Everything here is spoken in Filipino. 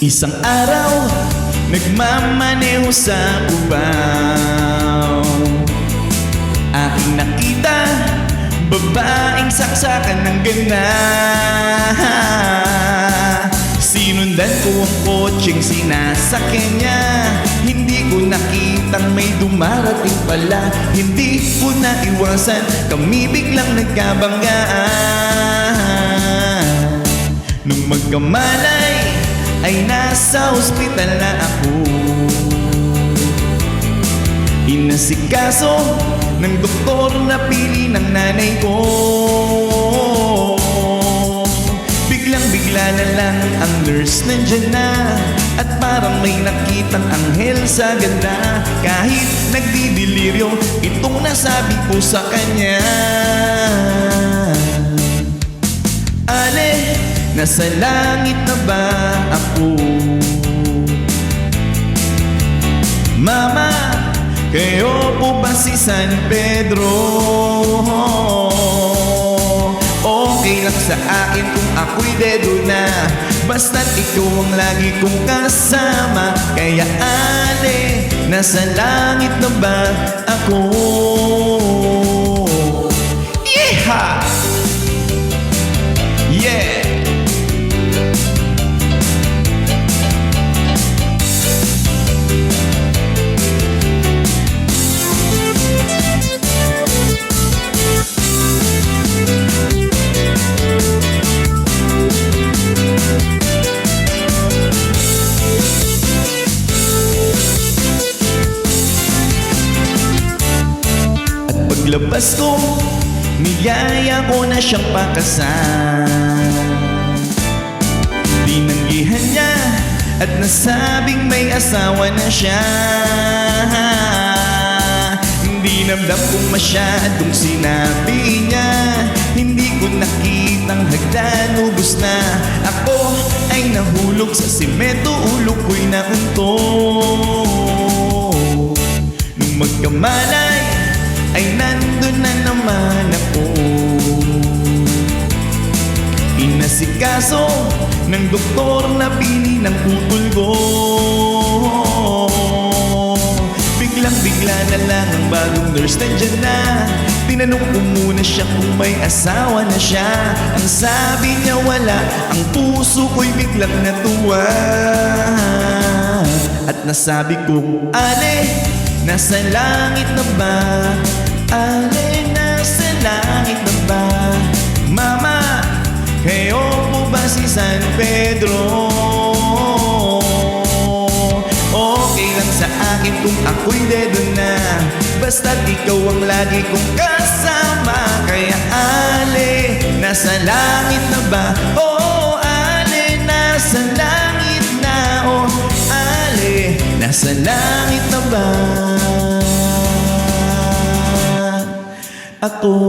Isang araw, nagmamaneho sa Cubao. Aking nakita, babaeng saksakan ng ganda. Sinundan ko ang kotseng sinasakyan niya. Hindi ko nakitang may dumarating pala. Hindi ko naiwasan, kami biglang nagkabanggaan. Nung magkamalay, ay nasa ospital na ako. Inasikaso ng doktor na pili ng nanay ko. Biglang-bigla na lang ang nurse nandyan na, at parang may nakitang anghel sa ganda. Kahit nagdidiliryo, itong nasabi ko sa kanya: Ale, nasa langit na ba ako? Mama, kayo po ba si San Pedro? Okay lang sa akin kung ako'y dedo na, basta't ikaw ang lagi kong kasama. Kaya ale, nasa langit na ba ako? Yeehaw! Yeah! Paglabas ko, niyaya ko na siyang pakasal. Tinanggihan niya at nasabing may asawa na siya. Hindi namdam kong masyadong sinabi niya. Hindi ko nakitang hagdan, ubos na. Ako ay nahulog sa simento, ulo ko'y naunto. Nung magkamalay, ay nandun na naman ako. Inasikaso ng doktor na pili ng putol ko. Biglang-bigla na lang ang bagong nurse nandyan na. Tinanong ko muna siya kung may asawa na siya. Ang sabi niya wala, ang puso ko'y biglang natuwa. At nasabi ko, Ale, nasa langit na ba? Ale, nasa langit na ba? Mama, kayo po ba si San Pedro? Okay lang sa akin kung ako'y dedo na, basta't ikaw ang lagi kong kasama. Kaya ale, nasa langit na ba? Oh, ale, nasa langit na. Oh, ale, nasa langit na ba ako?